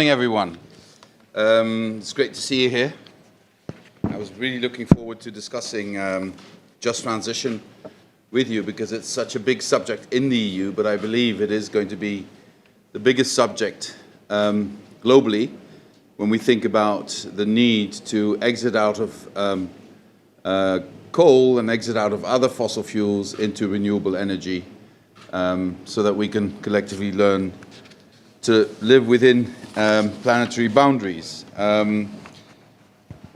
Morning, everyone. It's great to see you here. I was really looking forward to discussing just transition with you because it's such a big subject in the EU, but I believe it is going to be the biggest subject globally when we think about the need to exit out of coal and exit out of other fossil fuels into renewable energy so that we can collectively learn to live within planetary boundaries.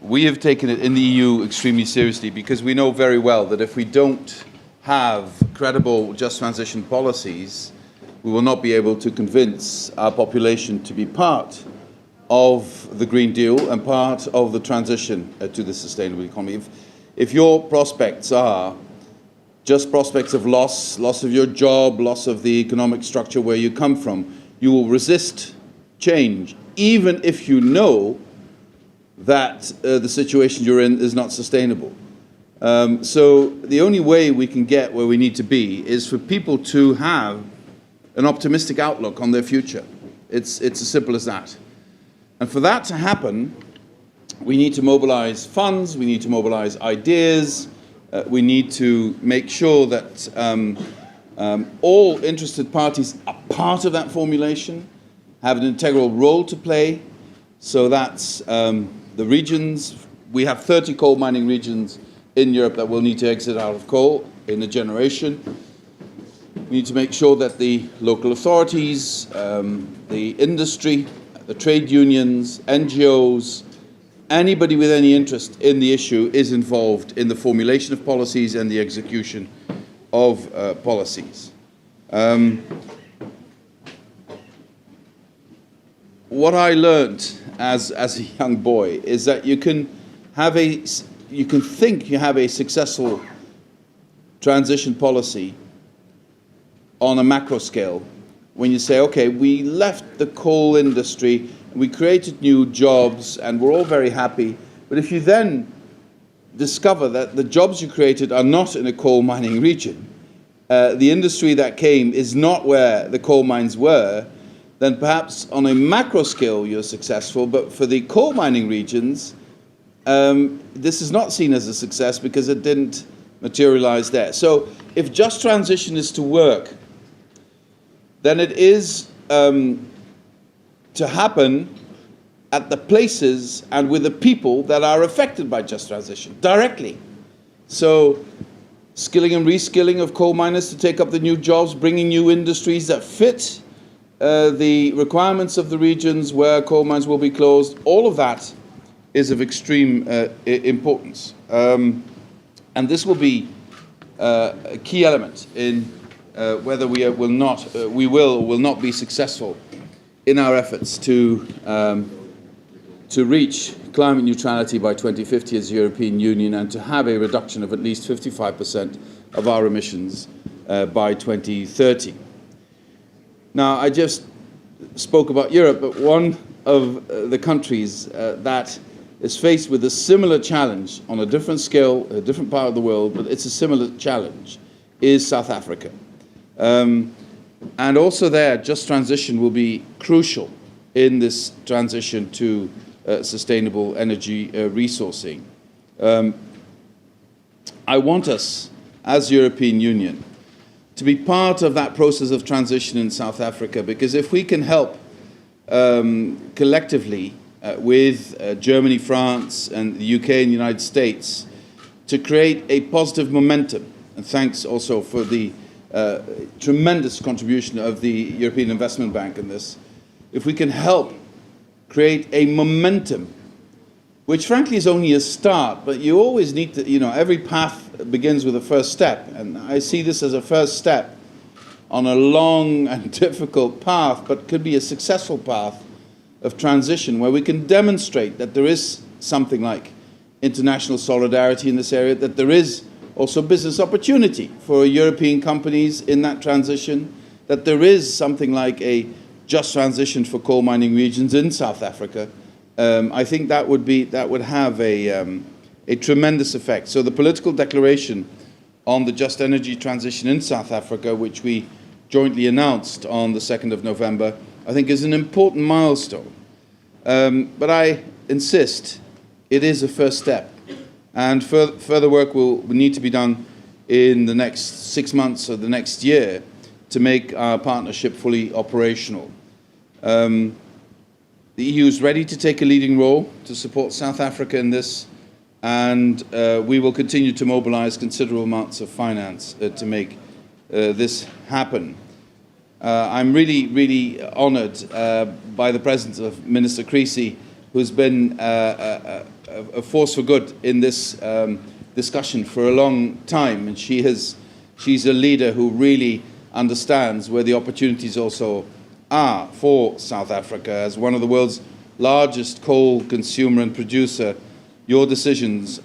We have taken it in the EU extremely seriously because we know very well that if we don't have credible just transition policies, we will not be able to convince our population to be part of the Green Deal and part of the transition to the sustainable economy. If your prospects are just prospects of loss of your job, loss of the economic structure where you come from, you will resist change, even if you know that the situation you're in is not sustainable. So the only way we can get where we need to be is for people to have an optimistic outlook on their future. It's as simple as that. And for that to happen, we need to mobilize funds, we need to mobilize ideas, we need to make sure that all interested parties are part of that formulation, have an integral role to play. So that's the regions. We have 30 coal mining regions in Europe that will need to exit out of coal in a generation. We need to make sure that the local authorities, the industry, the trade unions, NGOs, anybody with any interest in the issue is involved in the formulation of policies and the execution of policies. What I learned as a young boy is that you can think you have a successful transition policy on a macro scale when you say, okay, we left the coal industry, we created new jobs, and we're all very happy. But if you then discover that the jobs you created are not in a coal mining region, the industry that came is not where the coal mines were, then perhaps on a macro scale you're successful, but for the coal mining regions, this is not seen as a success because it didn't materialize there. So if just transition is to work, then it is to happen at the places and with the people that are affected by just transition, directly. So skilling and reskilling of coal miners to take up the new jobs, bringing new industries that fit the requirements of the regions where coal mines will be closed, all of that is of extreme importance. And this will be a key element in whether we will or will not be successful in our efforts to reach climate neutrality by 2050 as the European Union and to have a reduction of at least 55% of our emissions by 2030. Now, I just spoke about Europe, but one of the countries that is faced with a similar challenge on a different scale, a different part of the world, but it's a similar challenge, is South Africa. And also there, just transition will be crucial in this transition to sustainable energy resourcing. I want us, as the European Union, to be part of that process of transition in South Africa, because if we can help collectively with Germany, France, and the UK and the United States to create a positive momentum, and thanks also for the tremendous contribution of the European Investment Bank in this, if we can help create a momentum, which frankly is only a start, but you always need to, every path begins with a first step, and I see this as a first step on a long and difficult path, but could be a successful path of transition where we can demonstrate that there is something like international solidarity in this area, that there is also business opportunity for European companies in that transition, that there is something like a just transition for coal mining regions in South Africa. I think that would have a tremendous effect. So the political declaration on the just energy transition in South Africa, which we jointly announced on the 2nd of November, I think is an important milestone. But I insist it is a first step. And further work will need to be done in the next 6 months or the next year to make our partnership fully operational. The EU is ready to take a leading role to support South Africa in this, and we will continue to mobilize considerable amounts of finance to make this happen. I'm really, really honored by the presence of Minister Creecy, who's been a force for good in this discussion for a long time, and she's a leader who really understands where the opportunities also are for South Africa. As one of the world's largest coal consumer and producer, your decisions,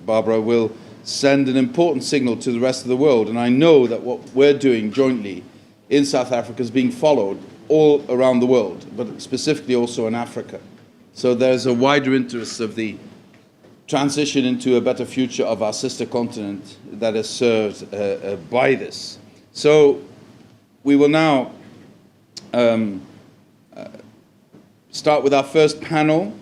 Barbara, will send an important signal to the rest of the world, and I know that what we're doing jointly in South Africa is being followed all around the world, but specifically also in Africa. So there's a wider interest of the transition into a better future of our sister continent that is served by this. So we will now start with our first panel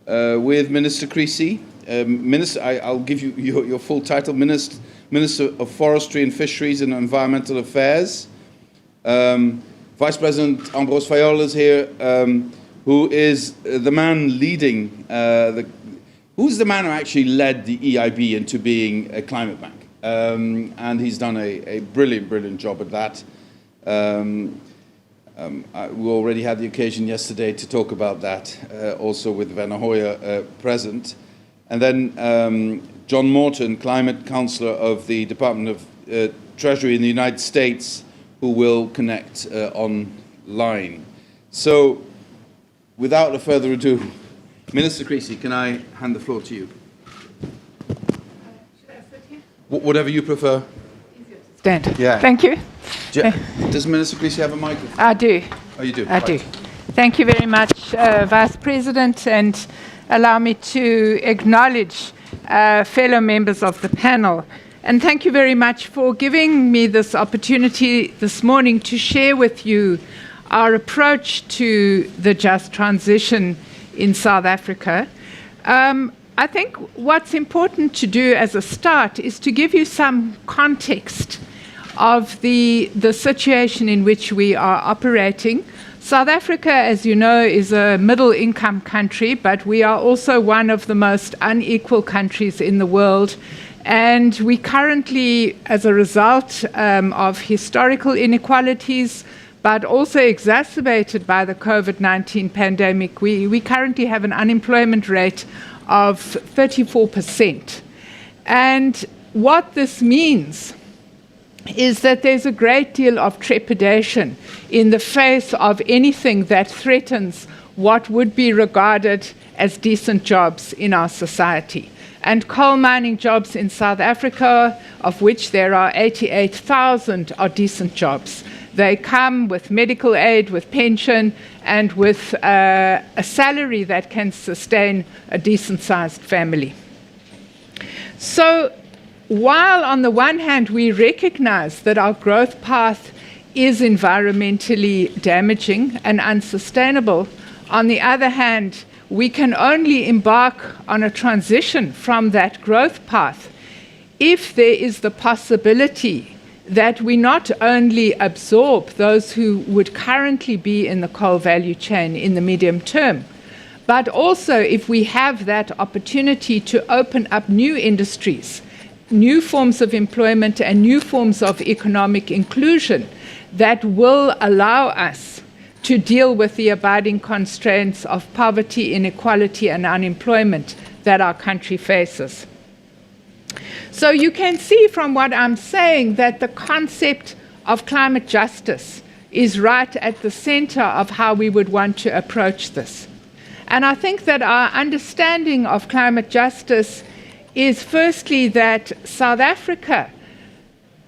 with Minister Creecy. Minister, I'll give you your full title, Minister of Forestry and Fisheries and Environmental Affairs. Vice President Ambrose Fayolle is here, who is the man leading, who's the man who actually led the EIB into being a climate bank. And he's done a brilliant, brilliant job at that. We already had the occasion yesterday to talk about that, also with Werner Hoyer present. And then John Morton, Climate Counselor of the Department of Treasury in the United States, who will connect online. So, without further ado, Minister Creecy, can I hand the floor to you? Should I sit here? Whatever you prefer. Easier to stand. Yeah. Thank you. Does Minister Creecy have a microphone? I do. Oh, you do? I do. Thank you very much, Vice President, and allow me to acknowledge fellow members of the panel. And thank you very much for giving me this opportunity this morning to share with you our approach to the just transition in South Africa. I think what's important to do as a start is to give you some context of the situation in which we are operating. South Africa, as you know, is a middle-income country, but we are also one of the most unequal countries in the world. And we currently, as a result of historical inequalities, but also exacerbated by the COVID-19 pandemic, we currently have an unemployment rate of 34%. And what this means is that there's a great deal of trepidation in the face of anything that threatens what would be regarded as decent jobs in our society. And coal mining jobs in South Africa, of which there are 88,000, are decent jobs. They come with medical aid, with pension, and with a salary that can sustain a decent-sized family. So while on the one hand we recognize that our growth path is environmentally damaging and unsustainable, on the other hand, we can only embark on a transition from that growth path if there is the possibility that we not only absorb those who would currently be in the coal value chain in the medium term, but also if we have that opportunity to open up new industries, new forms of employment and new forms of economic inclusion that will allow us to deal with the abiding constraints of poverty, inequality, and unemployment that our country faces. So you can see from what I'm saying that the concept of climate justice is right at the center of how we would want to approach this. And I think that our understanding of climate justice is firstly that South Africa,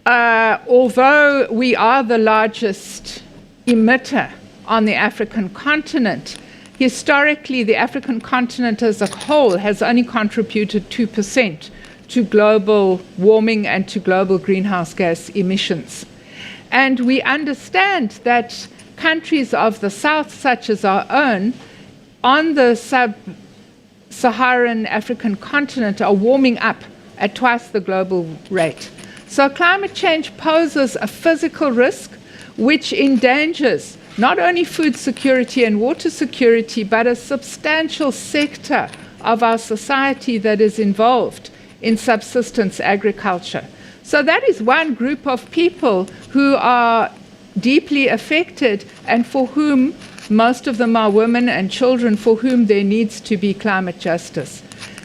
although we are the largest emitter on the African continent, historically the African continent as a whole has only contributed 2% to global warming and to global greenhouse gas emissions. And we understand that countries of the South, such as our own, on the sub-Saharan African continent are warming up at twice the global rate. So climate change poses a physical risk which endangers not only food security and water security, but a substantial sector of our society that is involved in subsistence agriculture. So that is one group of people who are deeply affected and for whom, most of them are women and children, for whom there needs to be climate justice.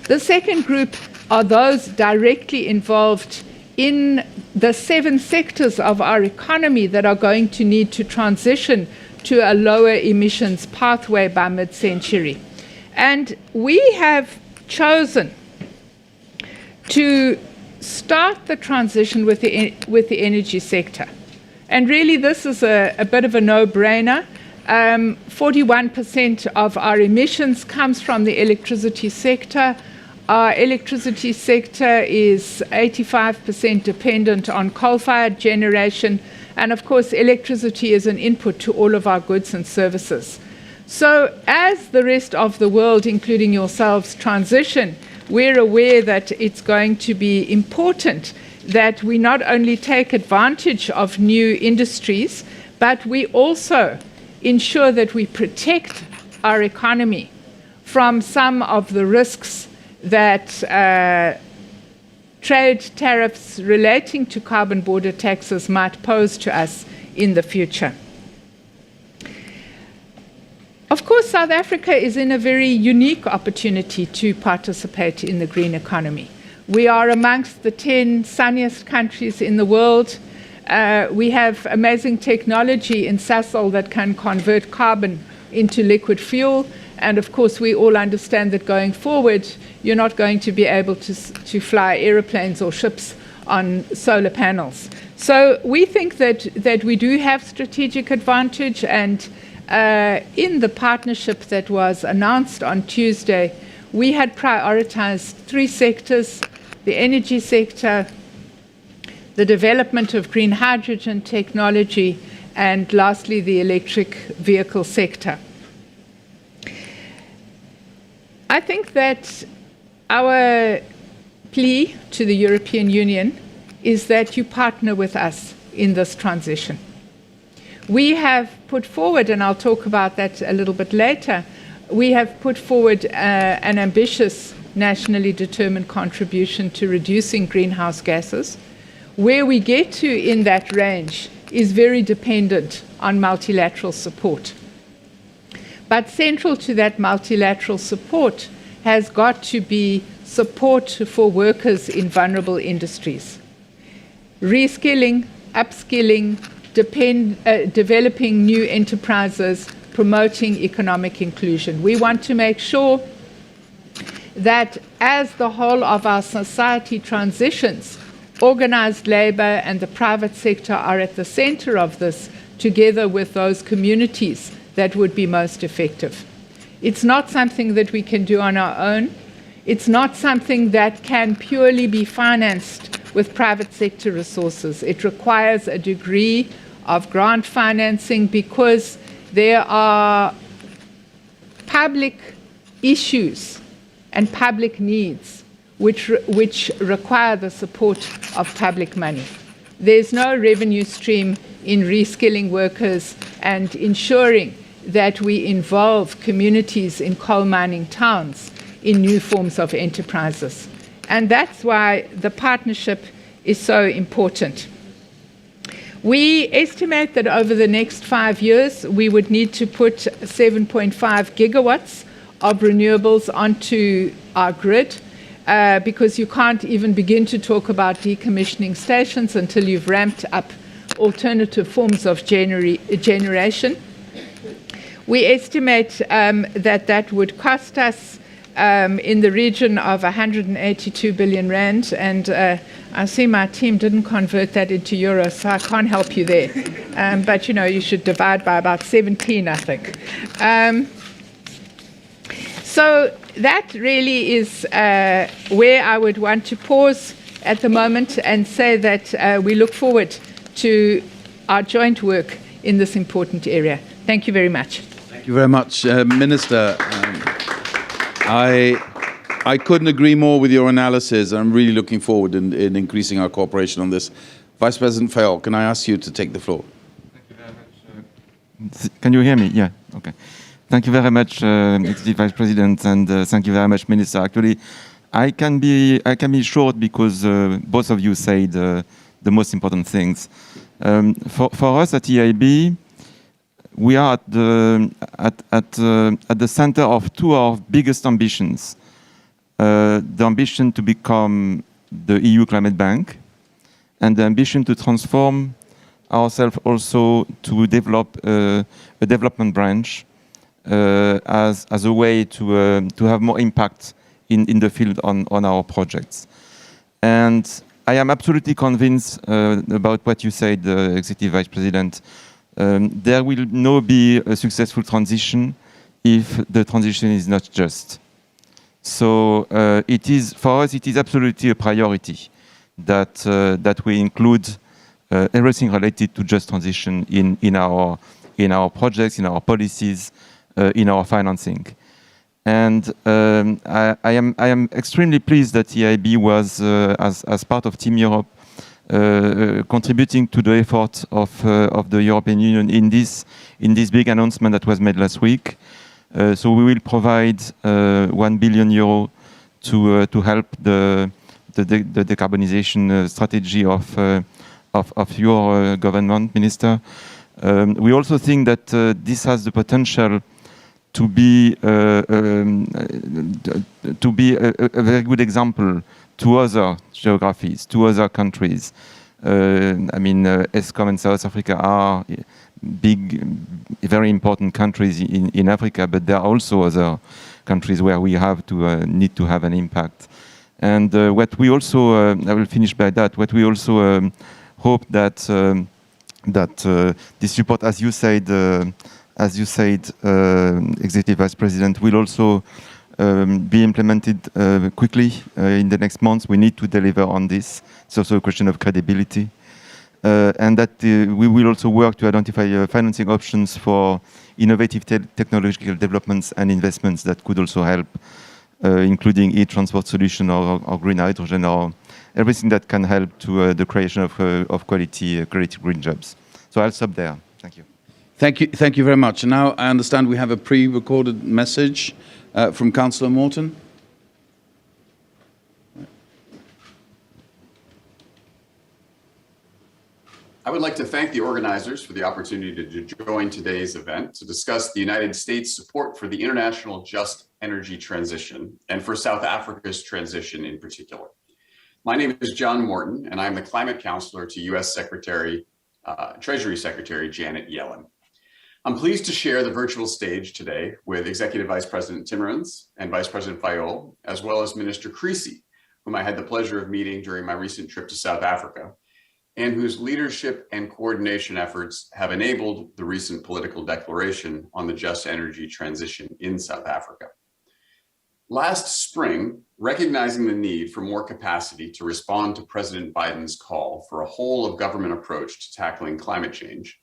The second group are those directly involved in the 7 sectors of our economy that are going to need to transition to a lower emissions pathway by mid-century. And we have chosen to start the transition with the energy sector. And really this is a bit of a no-brainer. 41% of our emissions comes from the electricity sector. Our electricity sector is 85% dependent on coal-fired generation, and of course electricity is an input to all of our goods and services. So as the rest of the world, including yourselves, transition, we're aware that it's going to be important that we not only take advantage of new industries, but we also ensure that we protect our economy from some of the risks that trade tariffs relating to carbon border taxes might pose to us in the future. Of course, South Africa is in a very unique opportunity to participate in the green economy. We are amongst the 10 sunniest countries in the world. We have amazing technology in Sasol that can convert carbon into liquid fuel. And of course, we all understand that going forward, you're not going to be able to fly aeroplanes or ships on solar panels. So we think that we do have strategic advantage, and in the partnership that was announced on Tuesday, we had prioritized 3 sectors: the energy sector, the development of green hydrogen technology, and lastly, the electric vehicle sector. I think that our plea to the European Union is that you partner with us in this transition. We have put forward, and I'll talk about that a little bit later, we have put forward an ambitious nationally determined contribution to reducing greenhouse gases. Where we get to in that range is very dependent on multilateral support. But central to that multilateral support has got to be support for workers in vulnerable industries. Reskilling, upskilling, developing new enterprises, promoting economic inclusion. We want to make sure that as the whole of our society transitions, organized labor and the private sector are at the center of this, together with those communities that would be most effective. It's not something that we can do on our own. It's not something that can purely be financed with private sector resources. It requires a degree of grant financing because there are public issues and public needs which require the support of public money. There's no revenue stream in reskilling workers and ensuring that we involve communities in coal mining towns in new forms of enterprises. And that's why the partnership is so important. We estimate that over the next 5 years, we would need to put 7.5 gigawatts of renewables onto our grid, because you can't even begin to talk about decommissioning stations until you've ramped up alternative forms of generation. We estimate that would cost us in the region of 182 billion rand, and I see my team didn't convert that into euros, so I can't help you there. But you should divide by about 17, I think. So that really is where I would want to pause at the moment and say that we look forward to our joint work in this important area. Thank you very much. Thank you very much, Minister. I couldn't agree more with your analysis. I'm really looking forward in increasing our cooperation on this. Vice President Fayol, can I ask you to take the floor? Thank you very much. Can you hear me? Yeah, okay. Thank you very much, Executive Vice President, and thank you very much, Minister. Actually, I can be short because both of you said the most important things. For us at EIB, we are at the center of two of our biggest ambitions. The ambition to become the EU Climate Bank, and the ambition to transform ourselves also to develop a development branch as a way to have more impact in the field on our projects. And I am absolutely convinced about what you said, Executive Vice President. There will not be a successful transition if the transition is not just. So for us, it is absolutely a priority that we include everything related to just transition in our projects, in our policies, in our financing. And I am extremely pleased that EIB was, as part of Team Europe, contributing to the effort of the European Union in this big announcement that was made last week. So we will provide €1 billion to help the decarbonization strategy of your government, Minister. We also think that this has the potential to be a very good example to other geographies, to other countries. I mean, ESCOM and South Africa are big, very important countries in Africa, but there are also other countries where we have to need to have an impact. And what we also, I will finish by that. What we also hope that this report, as you said, Executive Vice President, will also be implemented quickly in the next months. We need to deliver on this. It's also a question of credibility. And that we will also work to identify financing options for innovative technological developments and investments that could also help, including e-transport solution or green hydrogen, or everything that can help to the creation of quality green jobs. So I'll stop there. Thank you. Thank you very much. And now I understand we have a pre-recorded message from Councillor Morton. I would like to thank the organizers for the opportunity to join today's event to discuss the United States' support for the international just energy transition and for South Africa's transition in particular. My name is John Morton, and I'm the climate counselor to U.S. Treasury Secretary Janet Yellen. I'm pleased to share the virtual stage today with Executive Vice President Timmermans and Vice President Fayol, as well as Minister Creecy, whom I had the pleasure of meeting during my recent trip to South Africa, and whose leadership and coordination efforts have enabled the recent political declaration on the just energy transition in South Africa. Last spring, recognizing the need for more capacity to respond to President Biden's call for a whole-of-government approach to tackling climate change,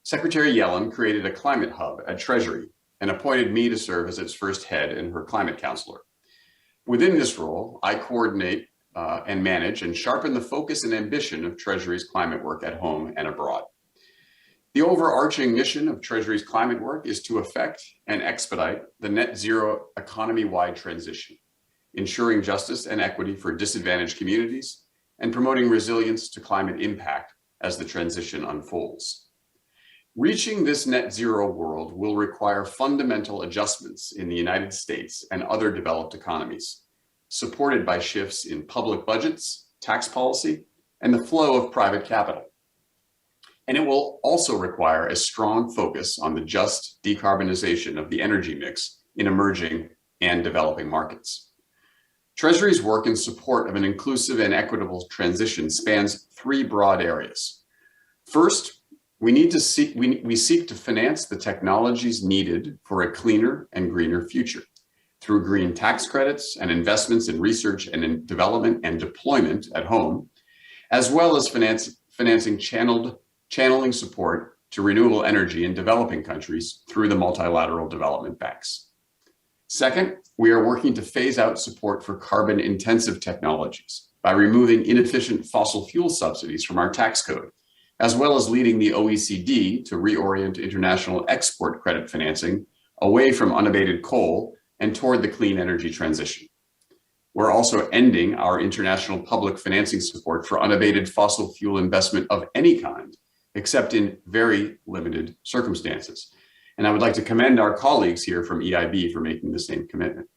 Secretary Yellen created a climate hub at Treasury and appointed me to serve as its first head and her climate counselor. Within this role, I coordinate and manage and sharpen the focus and ambition of Treasury's climate work at home and abroad. The overarching mission of Treasury's climate work is to effect and expedite the net zero economy-wide transition, ensuring justice and equity for disadvantaged communities and promoting resilience to climate impact as the transition unfolds. Reaching this net zero world will require fundamental adjustments in the United States and other developed economies, supported by shifts in public budgets, tax policy, and the flow of private capital. And it will also require a strong focus on the just decarbonization of the energy mix in emerging and developing markets. Treasury's work in support of an inclusive and equitable transition spans three broad areas. First, we seek to finance the technologies needed for a cleaner and greener future through green tax credits and investments in research and in development and deployment at home, as well as financing channeling support to renewable energy in developing countries through the multilateral development banks. Second, we are working to phase out support for carbon-intensive technologies by removing inefficient fossil fuel subsidies from our tax code, as well as leading the OECD to reorient international export credit financing away from unabated coal and toward the clean energy transition. We're also ending our international public financing support for unabated fossil fuel investment of any kind, except in very limited circumstances. And I would like to commend our colleagues here from EIB for making the same commitment.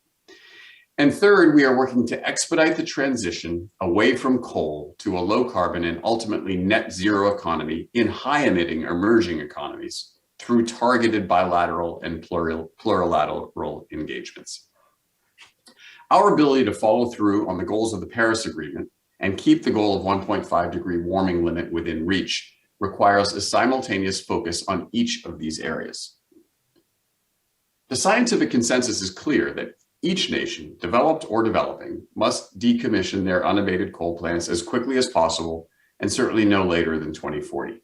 And third, we are working to expedite the transition away from coal to a low carbon and ultimately net zero economy in high emitting emerging economies through targeted bilateral and plurilateral engagements. Our ability to follow through on the goals of the Paris Agreement and keep the goal of 1.5-degree warming limit within reach requires a simultaneous focus on each of these areas. The scientific consensus is clear that each nation, developed or developing, must decommission their unabated coal plants as quickly as possible and certainly no later than 2040.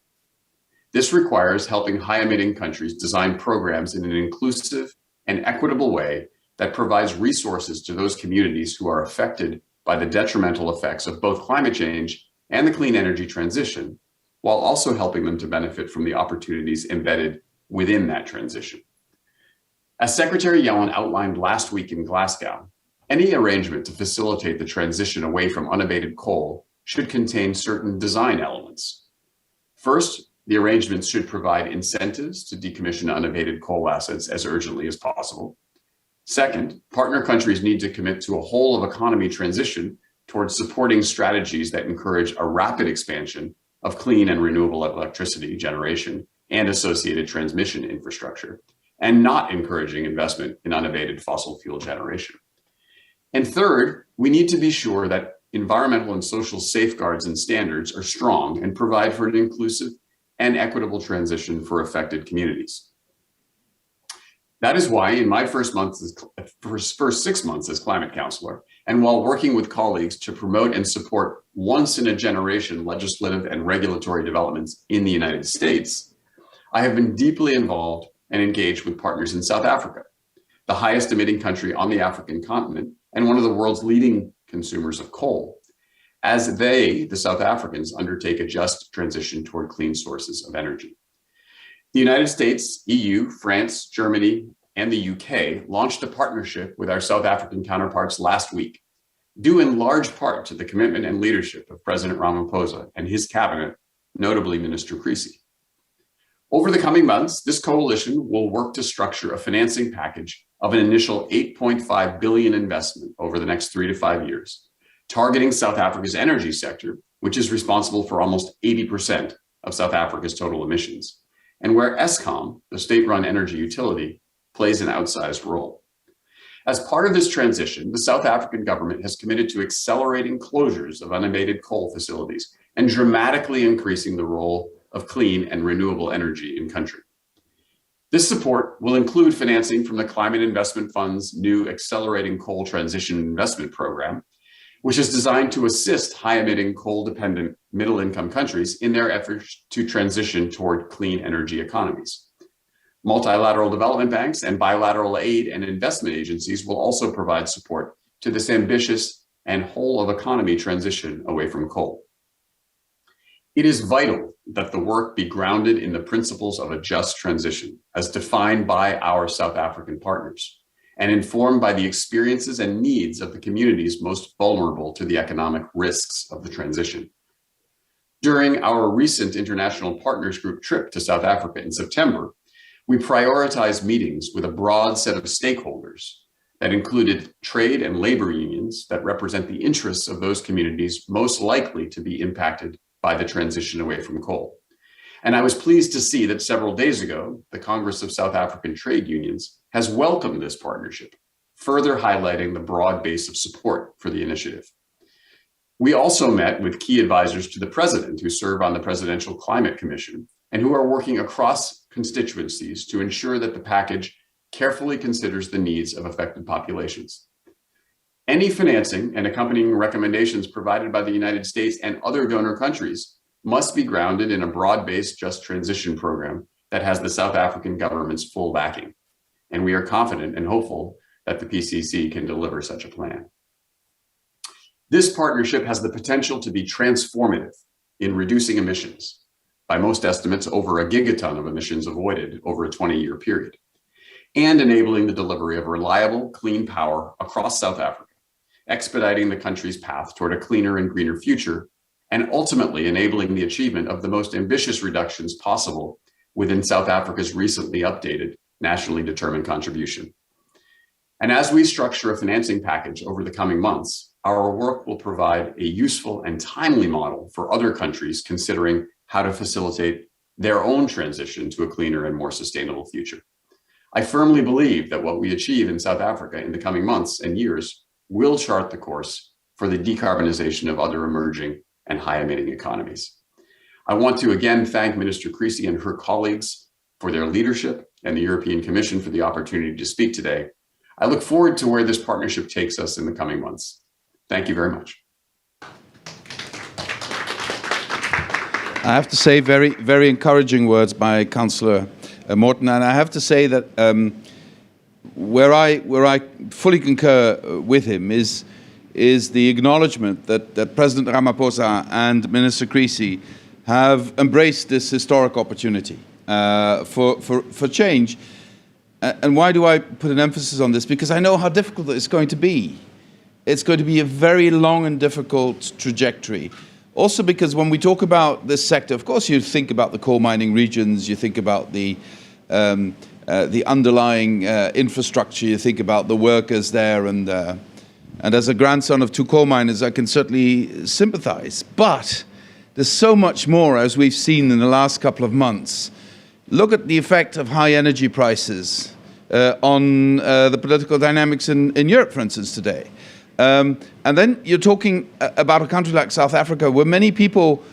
This requires helping high-emitting countries design programs in an inclusive and equitable way that provides resources to those communities who are affected by the detrimental effects of both climate change and the clean energy transition, while also helping them to benefit from the opportunities embedded within that transition. As Secretary Yellen outlined last week in Glasgow, any arrangement to facilitate the transition away from unabated coal should contain certain design elements. First, the arrangements should provide incentives to decommission unabated coal assets as urgently as possible. Second, partner countries need to commit to a whole of economy transition towards supporting strategies that encourage a rapid expansion of clean and renewable electricity generation and associated transmission infrastructure, and not encouraging investment in unabated fossil fuel generation. And third, we need to be sure that environmental and social safeguards and standards are strong and provide for an inclusive and equitable transition for affected communities. That is why in my first 6 months as climate counselor, and while working with colleagues to promote and support once-in-a-generation legislative and regulatory developments in the United States, I have been deeply involved and engaged with partners in South Africa, the highest emitting country on the African continent and one of the world's leading consumers of coal, as they, the South Africans, undertake a just transition toward clean sources of energy. The United States, EU, France, Germany, and the UK launched a partnership with our South African counterparts last week, due in large part to the commitment and leadership of President Ramaphosa and his cabinet, notably Minister Creecy. Over the coming months, this coalition will work to structure a financing package of an initial $8.5 billion investment over the next 3 to 5 years, targeting South Africa's energy sector, which is responsible for almost 80% of South Africa's total emissions, and where Eskom, the state-run energy utility, plays an outsized role. As part of this transition, the South African government has committed to accelerating closures of unabated coal facilities and dramatically increasing the role of clean and renewable energy in country. This support will include financing from the Climate Investment Fund's new Accelerating Coal Transition Investment Program, which is designed to assist high-emitting coal-dependent middle-income countries in their efforts to transition toward clean energy economies. Multilateral development banks and bilateral aid and investment agencies will also provide support to this ambitious and whole-of-economy transition away from coal. It is vital that the work be grounded in the principles of a just transition, as defined by our South African partners, and informed by the experiences and needs of the communities most vulnerable to the economic risks of the transition. During our recent International Partners Group trip to South Africa in September, we prioritized meetings with a broad set of stakeholders that included trade and labor unions that represent the interests of those communities most likely to be impacted by the transition away from coal. And I was pleased to see that several days ago, the Congress of South African Trade Unions has welcomed this partnership, further highlighting the broad base of support for the initiative. We also met with key advisors to the president who serve on the Presidential Climate Commission and who are working across constituencies to ensure that the package carefully considers the needs of affected populations. Any financing and accompanying recommendations provided by the United States and other donor countries must be grounded in a broad-based just transition program that has the South African government's full backing. And we are confident and hopeful that the PCC can deliver such a plan. This partnership has the potential to be transformative in reducing emissions, by most estimates over a gigaton of emissions avoided over a 20-year period, and enabling the delivery of reliable, clean power across South Africa, expediting the country's path toward a cleaner and greener future, and ultimately enabling the achievement of the most ambitious reductions possible within South Africa's recently updated nationally determined contribution. And as we structure a financing package over the coming months, our work will provide a useful and timely model for other countries considering how to facilitate their own transition to a cleaner and more sustainable future. I firmly believe that what we achieve in South Africa in the coming months and years will chart the course for the decarbonization of other emerging and high-emitting economies. I want to again thank Minister Creecy and her colleagues for their leadership and the European Commission for the opportunity to speak today. I look forward to where this partnership takes us in the coming months. Thank you very much. I have to say very, very encouraging words by Councillor Morton, and I have to say that where I fully concur with him is the acknowledgement that President Ramaphosa and Minister Creecy have embraced this historic opportunity for change. And why do I put an emphasis on this? Because I know how difficult it's going to be. It's going to be a very long and difficult trajectory. Also because when we talk about this sector, of course you think about the coal mining regions, you think about the underlying infrastructure, you think about the workers there, and as a grandson of two coal miners, I can certainly sympathize. But there's so much more, as we've seen in the last couple of months. Look at the effect of high energy prices on the political dynamics in Europe, for instance, today. And then you're talking about a country like South Africa, where many people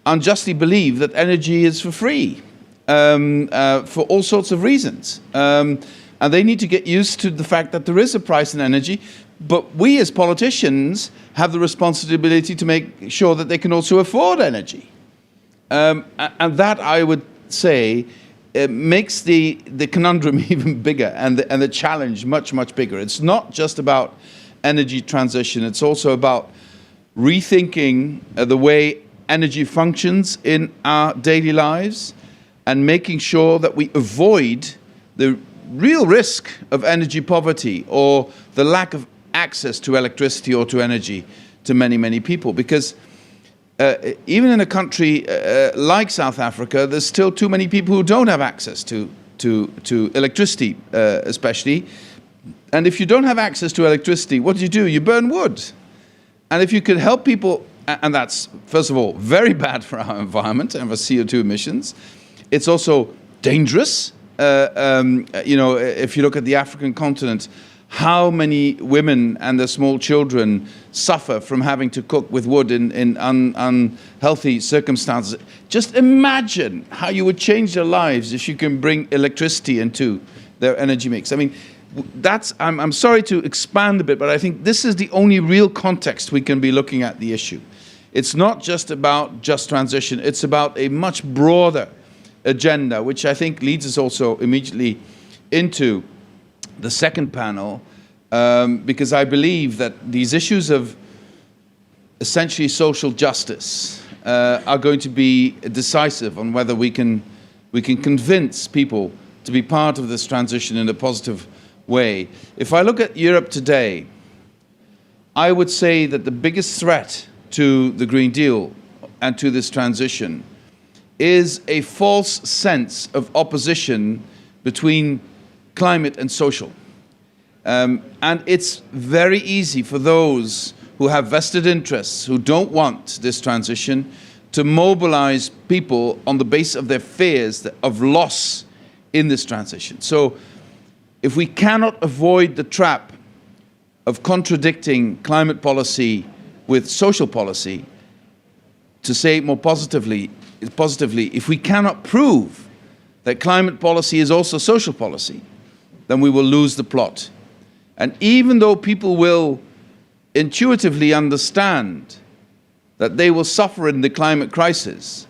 unjustly believe that energy is for free for all sorts of reasons. And they need to get used to the fact that there is a price in energy, but we as politicians have the responsibility to make sure that they can also afford energy. And that, I would say, makes the conundrum even bigger and the challenge much, much bigger. It's not just about energy transition. It's also about rethinking the way energy functions in our daily lives and making sure that we avoid the real risk of energy poverty or the lack of access to electricity or to energy to many, many people. Because even in a country like South Africa, there's still too many people who don't have access to electricity, especially. And if you don't have access to electricity, what do? You burn wood. And if you could help people, and that's, first of all, very bad for our environment and for CO2 emissions. It's also dangerous. You know, if you look at the African continent, how many women and their small children suffer from having to cook with wood in unhealthy circumstances. Just imagine how you would change their lives if you can bring electricity into their energy mix. I mean, I'm sorry to expand a bit, but I think this is the only real context we can be looking at the issue. It's not just about just transition, it's about a much broader agenda, which I think leads us also immediately into the second panel, because I believe that these issues of essentially social justice are going to be decisive on whether we can convince people to be part of this transition in a positive way. If I look at Europe today, I would say that the biggest threat to the Green Deal and to this transition is a false sense of opposition between climate and social. And it's very easy for those who have vested interests, who don't want this transition, to mobilize people on the basis of their fears of loss in this transition. So if we cannot avoid the trap of contradicting climate policy with social policy, to say it more positively, if we cannot prove that climate policy is also social policy, then we will lose the plot. And even though people will intuitively understand that they will suffer in the climate crisis,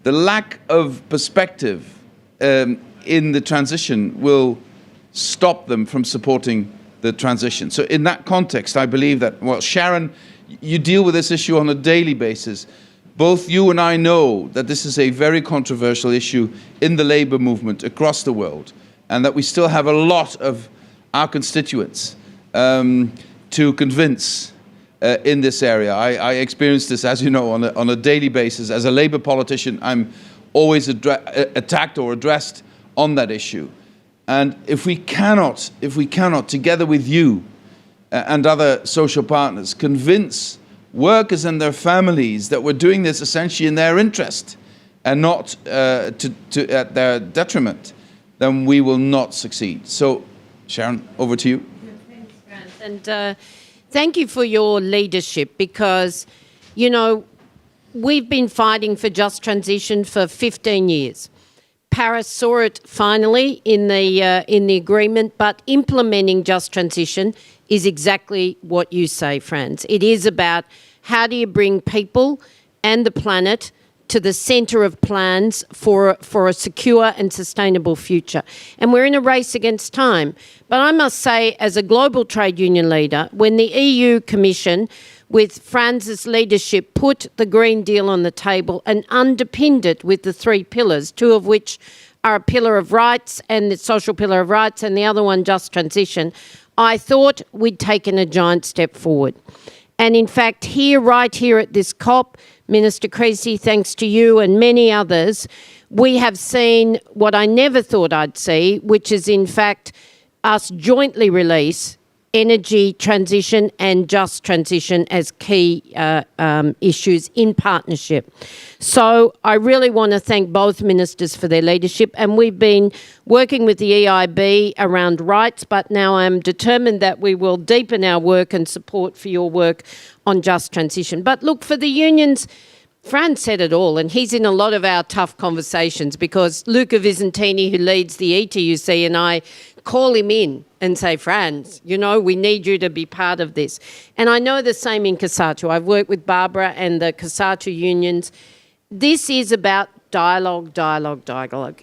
the lack of perspective in the transition will stop them from supporting the transition. So in that context, I believe that, well, Sharan, you deal with this issue on a daily basis. Both you and I know that this is a very controversial issue in the labour movement across the world, and that we still have a lot of our constituents to convince in this area. I experience this, as you know, on a daily basis. As a Labour politician, I'm always attacked or addressed on that issue. And if we cannot, together with you and other social partners, convince workers and their families that we're doing this essentially in their interest and not at their detriment, then we will not succeed. So, Sharan, over to you. Thanks, Frans. And thank you for your leadership, because, you know, we've been fighting for just transition for 15 years. Paris saw it finally in the agreement, but implementing just transition is exactly what you say, Frans. It is about how do you bring people and the planet to the centre of plans for a secure and sustainable future. And we're in a race against time. But I must say, as a global trade union leader, when the EU Commission, with Frans's leadership, put the Green Deal on the table and underpinned it with the 3 pillars, 2 of which are a pillar of rights and the social pillar of rights, and the other one just transition, I thought we'd taken a giant step forward. And in fact, right here at this COP, Minister Creecy, thanks to you and many others, we have seen what I never thought I'd see, which is in fact us jointly release energy transition and just transition as key issues in partnership. So I really want to thank both ministers for their leadership, and we've been working with the EIB around rights, but now I'm determined that we will deepen our work and support for your work on just transition. But look, for the unions, Frans said it all, and he's in a lot of our tough conversations, because Luca Visentini, who leads the ETUC, and I call him in and say, Frans, you know, we need you to be part of this. And I know the same in COSATU. I've worked with Barbara and the COSATU unions. This is about dialogue.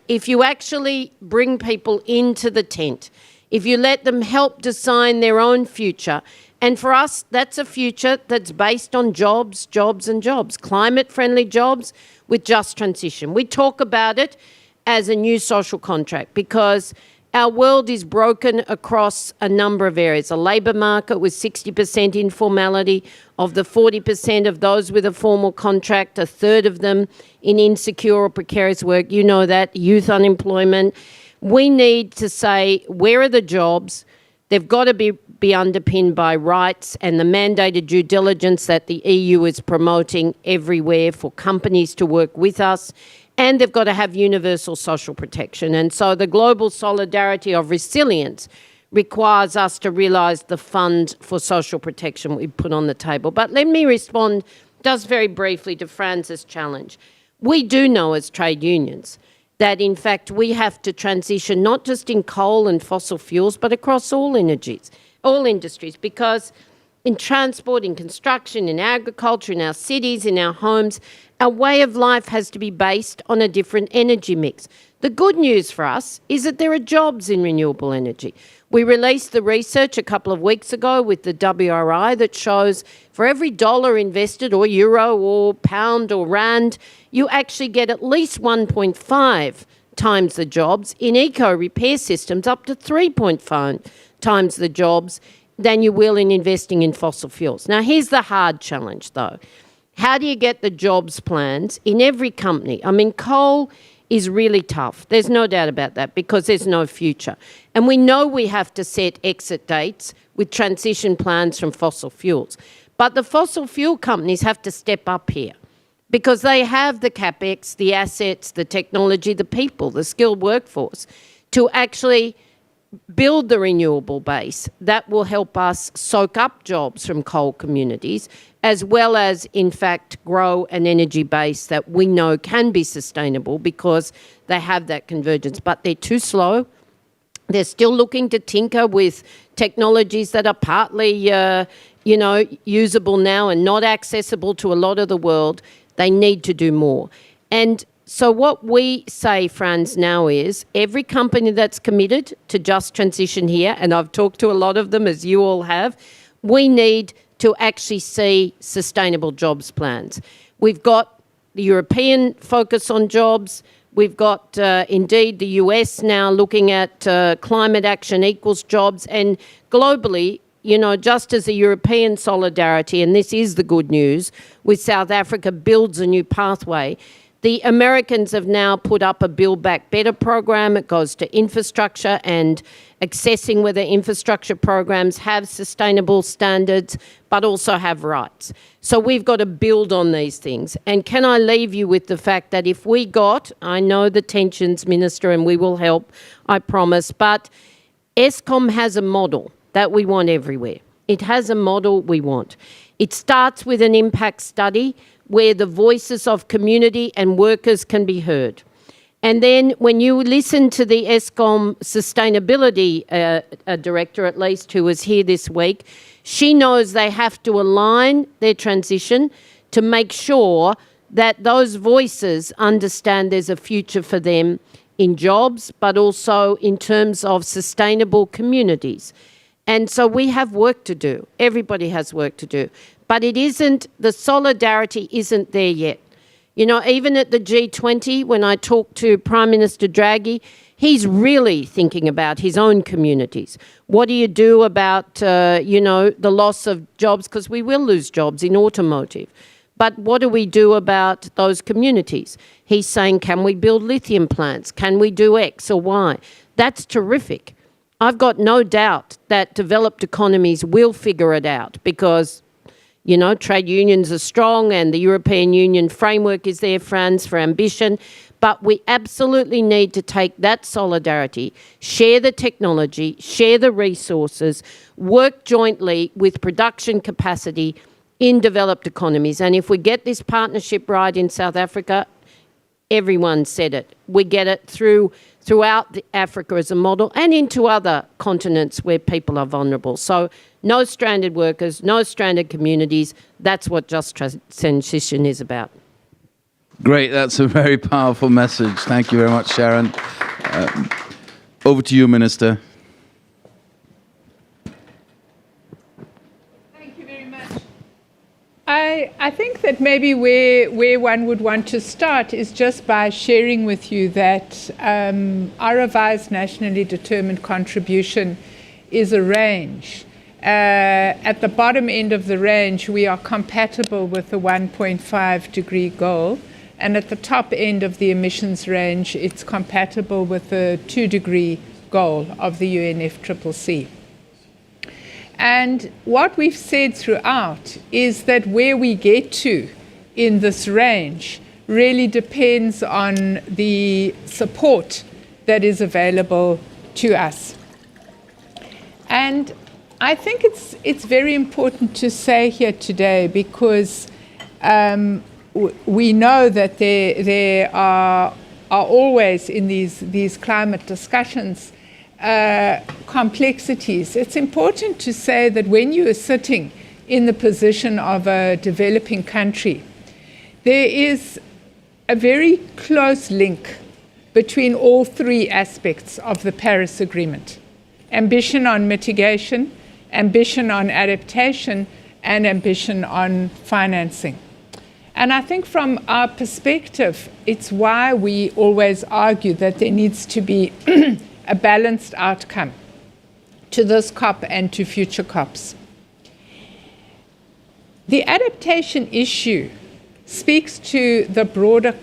If you actually bring people into the tent, if you let them help design their own future, and for us, that's a future that's based on jobs, climate-friendly jobs with just transition. We talk about it as a new social contract, because our world is broken across a number of areas. A labour market with 60% informality. Of the 40% of those with a formal contract, a third of them in insecure or precarious work. You know that. Youth unemployment. We need to say, where are the jobs? They've got to be underpinned by rights and the mandated due diligence that the EU is promoting everywhere for companies to work with us. And they've got to have universal social protection. And so the global solidarity of resilience requires us to realise the fund for social protection we put on the table. But let me respond just very briefly to Frans's challenge. We do know as trade unions that, in fact, we have to transition not just in coal and fossil fuels, but across all energies, all industries, because in transport, in construction, in agriculture, in our cities, in our homes, our way of life has to be based on a different energy mix. The good news for us is that there are jobs in renewable energy. We released the research a couple of weeks ago with the WRI that shows for every dollar invested, or euro or pound or rand, you actually get at least 1.5 times the jobs. In eco-repair systems, up to 3.5 times the jobs than you will in investing in fossil fuels. Now, here's the hard challenge, though. How do you get the jobs plans in every company? I mean, coal is really tough. There's no doubt about that, because there's no future. And we know we have to set exit dates with transition plans from fossil fuels. But the fossil fuel companies have to step up here, because they have the capex, the assets, the technology, the people, the skilled workforce to actually build the renewable base that will help us soak up jobs from coal communities, as well as, in fact, grow an energy base that we know can be sustainable, because they have that convergence. But they're too slow. They're still looking to tinker with technologies that are partly usable now and not accessible to a lot of the world, they need to do more. And so what we say, Frans, now is every company that's committed to just transition here, and I've talked to a lot of them, as you all have, we need to actually see sustainable jobs plans. We've got the European focus on jobs. We've got, indeed, the US now looking at climate action equals jobs. And globally, just as the European solidarity, and this is the good news, with South Africa builds a new pathway, the Americans have now put up a Build Back Better program. It goes to infrastructure and assessing whether infrastructure programs have sustainable standards, but also have rights. So we've got to build on these things. And can I leave you with the fact that if we got, I know the tensions, Minister, and we will help, I promise, but Eskom has a model that we want everywhere. It has a model we want. It starts with an impact study where the voices of community and workers can be heard. And then when you listen to the Eskom sustainability director, at least, who was here this week, she knows they have to align their transition to make sure that those voices understand there's a future for them in jobs, but also in terms of sustainable communities. And so we have work to do. Everybody has work to do. But the solidarity isn't there yet. Even at the G20, when I talked to Prime Minister Draghi, he's really thinking about his own communities. What do you do about, the loss of jobs? Because we will lose jobs in automotive. But what do we do about those communities? He's saying, can we build lithium plants? Can we do X or Y? That's terrific. I've got no doubt that developed economies will figure it out because trade unions are strong and the European Union framework is there, Frans, for ambition. But we absolutely need to take that solidarity, share the technology, share the resources, work jointly with production capacity in developed economies. And if we get this partnership right in South Africa, everyone said it. We get it throughout Africa as a model and into other continents where people are vulnerable. So no stranded workers, no stranded communities. That's what just transition is about. Great, that's a very powerful message. Thank you very much, Sharan. Over to you, Minister. Thank you very much. I think that maybe where one would want to start is just by sharing with you that our revised nationally determined contribution is a range. At the bottom end of the range, we are compatible with the 1.5 degree goal. And at the top end of the emissions range, it's compatible with the 2 degree goal of the UNFCCC. And what we've said throughout is that where we get to in this range really depends on the support that is available to us. And I think it's very important to say here today because we know that there are always in these climate discussions complexities. It's important to say that when you are sitting in the position of a developing country, there is a very close link between all three aspects of the Paris Agreement: ambition on mitigation, ambition on adaptation, and ambition on financing. And I think from our perspective, it's why we always argue that there needs to be a balanced outcome to this COP and to future COPs. The adaptation issue speaks to the broader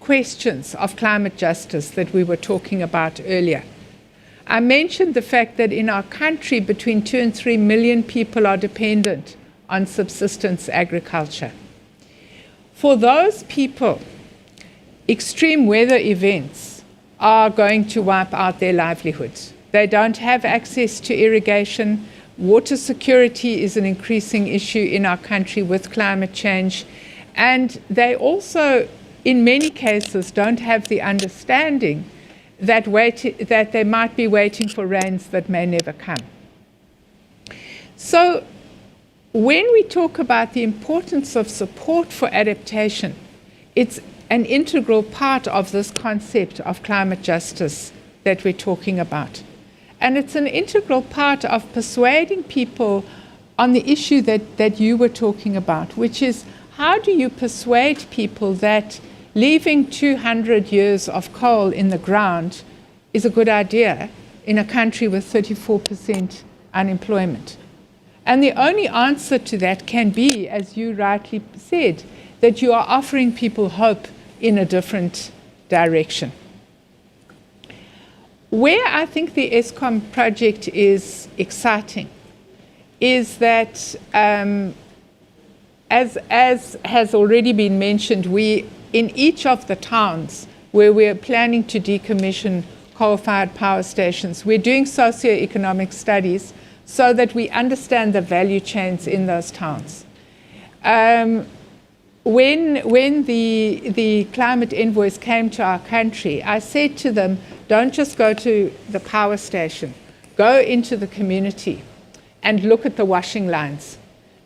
questions of climate justice that we were talking about earlier. I mentioned the fact that in our country, between 2 and 3 million people are dependent on subsistence agriculture. For those people, extreme weather events are going to wipe out their livelihoods. They don't have access to irrigation. Water security is an increasing issue in our country with climate change. And they also, in many cases, don't have the understanding that they might be waiting for rains that may never come. So when we talk about the importance of support for adaptation, it's an integral part of this concept of climate justice that we're talking about. And it's an integral part of persuading people on the issue that you were talking about, which is how do you persuade people that leaving 200 years of coal in the ground is a good idea in a country with 34% unemployment? And the only answer to that can be, as you rightly said, that you are offering people hope in a different direction. Where I think the ESCOM project is exciting is that, as has already been mentioned, we, in each of the towns where we're planning to decommission coal-fired power stations, we're doing socioeconomic studies so that we understand the value chains in those towns. When the climate envoys came to our country, I said to them, don't just go to the power station, go into the community and look at the washing lines.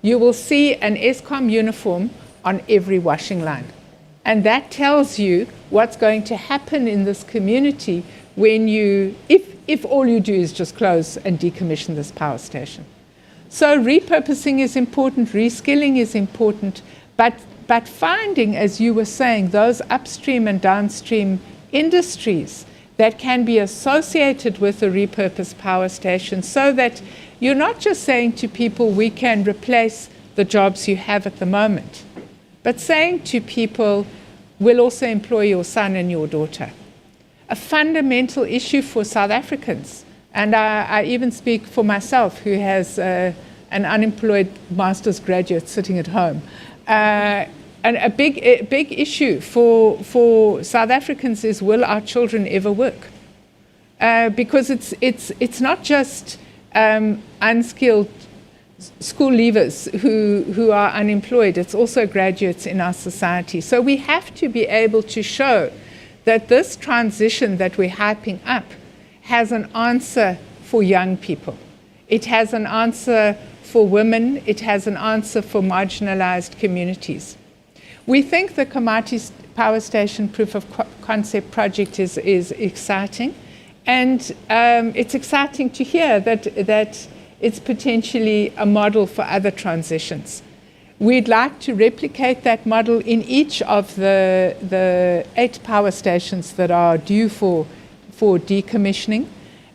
You will see an ESCOM uniform on every washing line. And that tells you what's going to happen in this community when if all you do is just close and decommission this power station. So repurposing is important, reskilling is important, but finding, as you were saying, those upstream and downstream industries that can be associated with a repurposed power station so that you're not just saying to people, we can replace the jobs you have at the moment, but saying to people, we'll also employ your son and your daughter. A fundamental issue for South Africans, and I even speak for myself, who has an unemployed master's graduate sitting at home. And a big issue for South Africans is, will our children ever work? Because it's not just unskilled school leavers who are unemployed, it's also graduates in our society. So we have to be able to show that this transition that we're hyping up has an answer for young people. It has an answer for women. It has an answer for marginalized communities. We think the Komati Power Station Proof of Concept project is exciting. And it's exciting to hear that it's potentially a model for other transitions. We'd like to replicate that model in each of the 8 power stations that are due for decommissioning.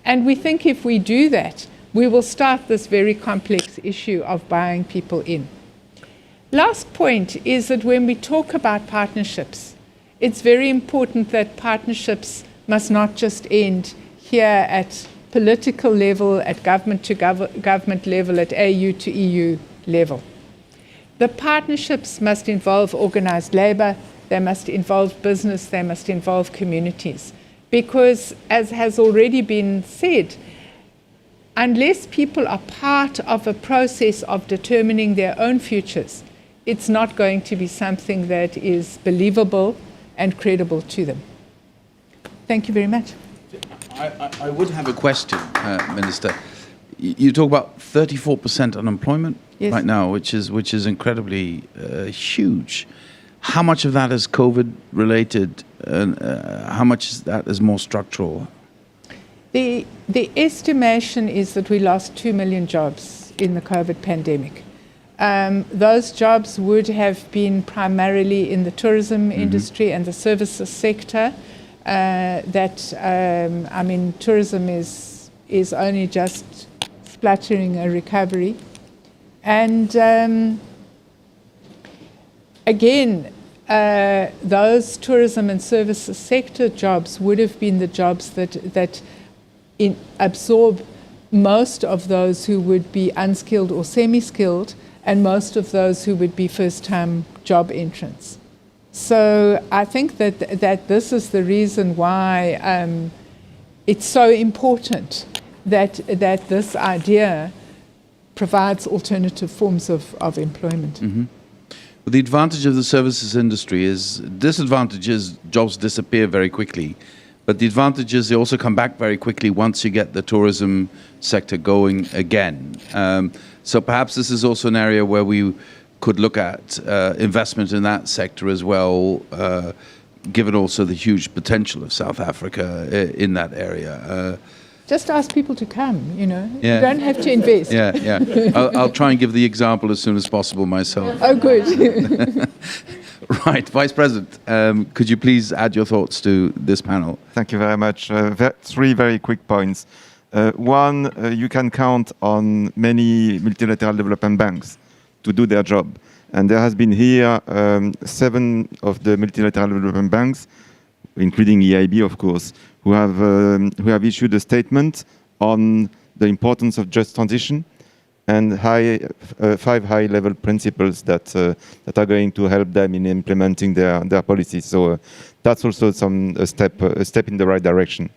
And we think if we do that, we will start this very complex issue of buying people in. Last point is that when we talk about partnerships, it's very important that partnerships must not just end here at political level, at government to government level, at AU to EU level. The partnerships must involve organized labor, they must involve business, they must involve communities. Because, as has already been said, unless people are part of a process of determining their own futures, it's not going to be something that is believable and credible to them. Thank you very much. I would have a question, Minister. You talk about 34% unemployment right now, which is incredibly huge. How much of that is COVID related, and how much of that is more structural? The estimation is that we lost 2 million jobs in the COVID pandemic. Those jobs would have been primarily in the tourism industry and the services sector. Tourism is only just spluttering a recovery. And again, those tourism and services sector jobs would have been the jobs that absorb most of those who would be unskilled or semi-skilled, and most of those who would be first-time job entrants. So I think that this is the reason why it's so important that this idea provides alternative forms of employment. Mm-hmm. Well, the advantage of the services industry is, disadvantage is jobs disappear very quickly, but the advantage is they also come back very quickly once you get the tourism sector going again. So perhaps this is also an area where we could look at investment in that sector as well, given also the huge potential of South Africa in that area. Just ask people to come, you know. Yeah. You don't have to invest. Yeah, yeah. I'll try and give the example as soon as possible myself. Oh, good. Right, Vice President, could you please add your thoughts to this panel? Thank you very much. Three very quick points. One, you can count on many multilateral development banks to do their job. And there has been here 7 of the multilateral development banks, including EIB, of course, who have issued a statement on the importance of just transition and 5 high-level principles that are going to help them in implementing their policies. So that's also a step in the right direction.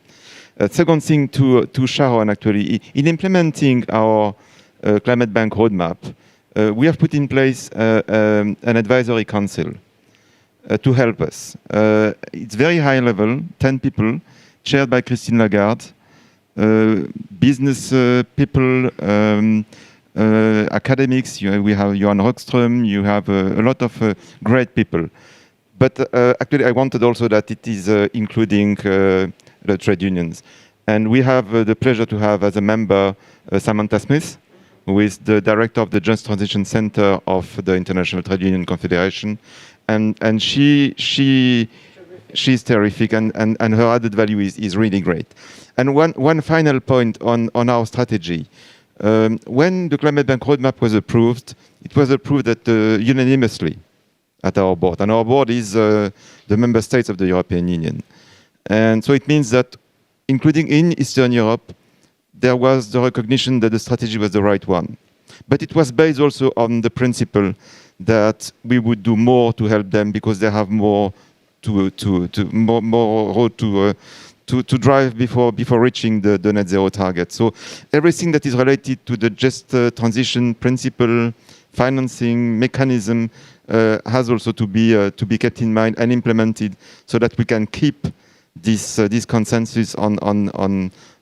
Second thing to Sharon, actually, in implementing our climate bank roadmap, we have put in place an advisory council to help us. It's very high level, 10 people, chaired by Christine Lagarde, business people, academics. We have Johan Rockström, you have a lot of great people. But actually, I wanted also that it is including the trade unions. And we have the pleasure to have as a member Samantha Smith, who is the director of the Just Transition Center of the International Trade Union Confederation. And she's terrific, and her added value is really great. And one final point on our strategy. When the Climate Bank Roadmap was approved, it was approved unanimously at our board. And our board is the member states of the European Union. And so it means that, including in Eastern Europe, there was the recognition that the strategy was the right one. But it was based also on the principle that we would do more to help them because they have more road to drive before reaching the net zero target. So everything that is related to the just transition principle, financing mechanism has also to be kept in mind and implemented so that we can keep this consensus on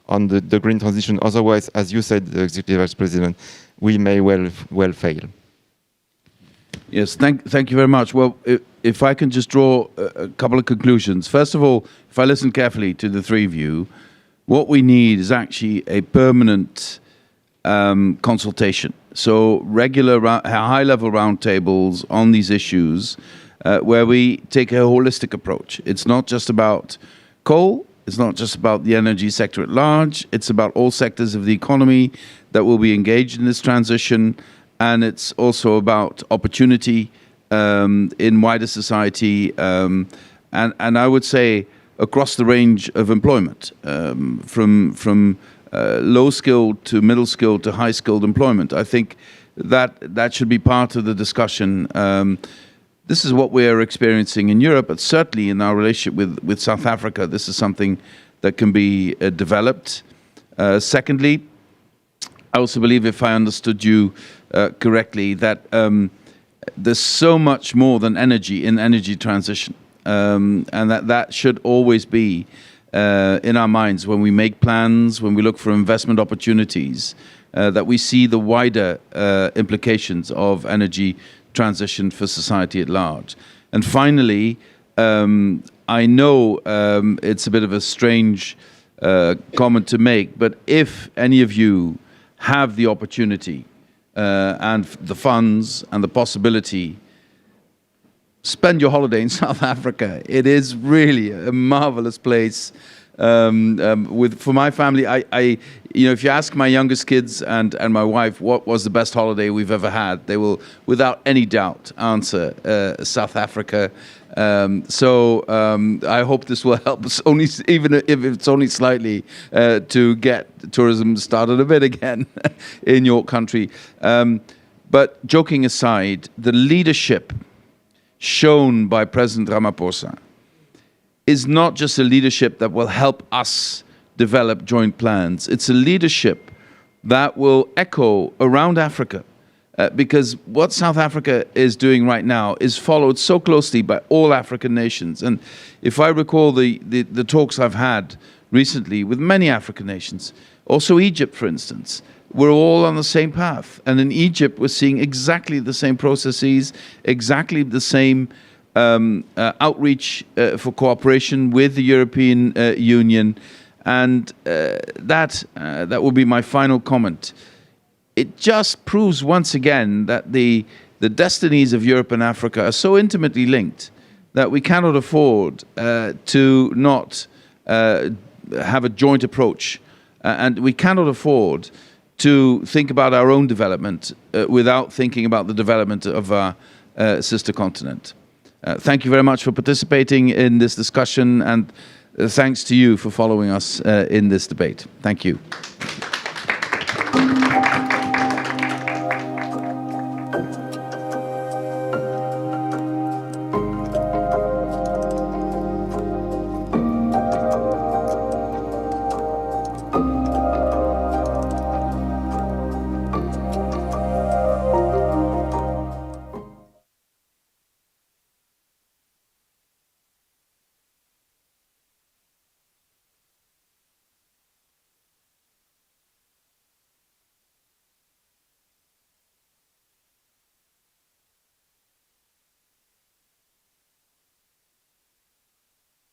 the green transition. Otherwise, as you said, Executive Vice President, we may well fail. Yes, thank you very much. Well, if I can just draw a couple of conclusions. First of all, if I listen carefully to the three of you, what we need is actually a permanent consultation. So regular high-level roundtables on these issues where we take a holistic approach. It's not just about coal. It's not just about the energy sector at large. It's about all sectors of the economy that will be engaged in this transition. And it's also about opportunity in wider society. And I would say across the range of employment, from low-skilled to middle-skilled to high-skilled employment. I think that should be part of the discussion. This is what we're experiencing in Europe, but certainly in our relationship with South Africa, this is something that can be developed. Secondly, I also believe, if I understood you correctly, that there's so much more than energy in energy transition, and that should always be in our minds when we make plans, when we look for investment opportunities, that we see the wider implications of energy transition for society at large. And finally, I know it's a bit of a strange comment to make, but if any of you have the opportunity and the funds and the possibility, spend your holiday in South Africa. It is really a marvelous place. For my family, if you ask my youngest kids and my wife what was the best holiday we've ever had, they will, without any doubt, answer South Africa. I hope this will help us, even if it's only slightly, to get tourism started a bit again in your country. But joking aside, the leadership shown by President Ramaphosa is not just a leadership that will help us develop joint plans. It's a leadership that will echo around Africa, because what South Africa is doing right now is followed so closely by all African nations. And if I recall the talks I've had recently with many African nations, also Egypt, for instance. We're all on the same path. And in Egypt, we're seeing exactly the same processes, exactly the same outreach for cooperation with the European Union. And that will be my final comment. It just proves once again that the destinies of Europe and Africa are so intimately linked that we cannot afford to not have a joint approach. And we cannot afford to think about our own development without thinking about the development of our sister continent. Thank you very much for participating in this discussion, and thanks to you for following us in this debate. Thank you.